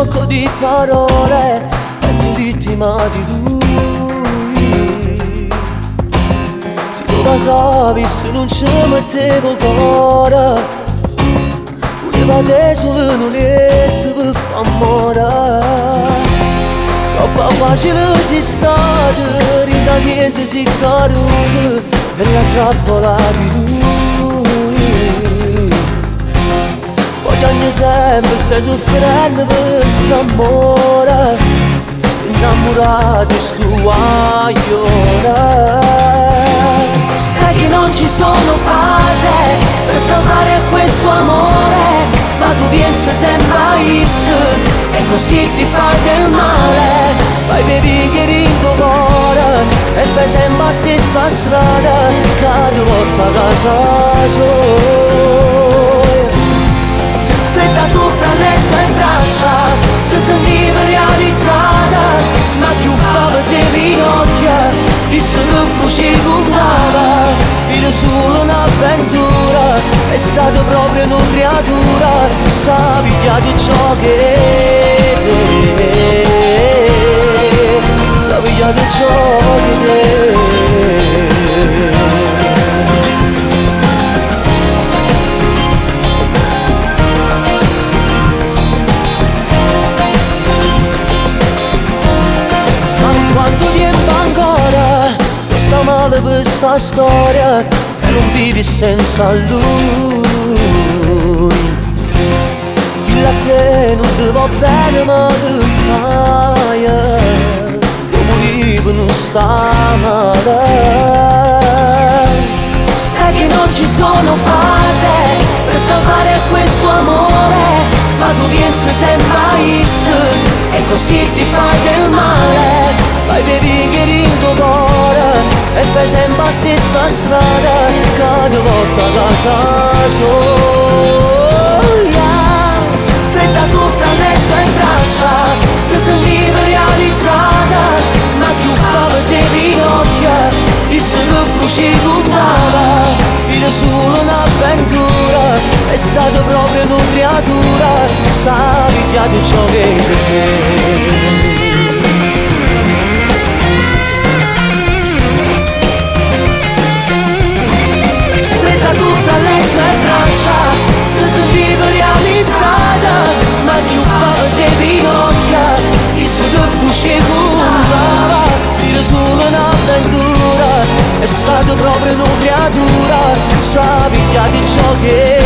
gioco di parole e tu vittima di lui. Se tu lo sapi, se non ci mettevo cuore, voleva te solo nulletto per far amore. Troppo facile si stata, rinda niente si caduto nella trappola di lui. Poi ogni sempre stai soffrendo per quest'amore, innamorato stu agliora. Sai che non ci sono fate per salvare questo amore, ma tu pensi sempre isso e così ti fai del male. Poi bevi che rindo cuore e fai sempre la stessa strada, che ti porta a casa sola. Stretta tu fra le sue braccia, ti sentivi realizzata, ma più fa facevi in occhio, visto che ci comprava. Era solo un'avventura, è stata proprio una creatura, sa pigliare ciò che te, sa pigliare ciò che te. Quanto tempo ancora non sta male per sta storia e non vivi senza lui. Il a te non ti va bene ma che fai? Come vivo non sta male. Sai che non ci sono fate per salvare questo amore, ma tu pensi sempre a isso e così ti fai del male. Poi bevi che rindo cuore e fai sempre la stessa strada, che ti porta a casa sola. Stretta tu fra le sue braccia, ti sentivi realizzata, ma più fa facevi in occhio, visto che ci comprava. Era solo un'avventura, è stata proprio una creatura, sa pigliare ciò che te. Tu fra le sue braccia ti sentivi realizzata, ma più facevi in occhio, visto che ci puntava. Era solo un'avventura, è stata proprio una creatura, sa pigliare ciò che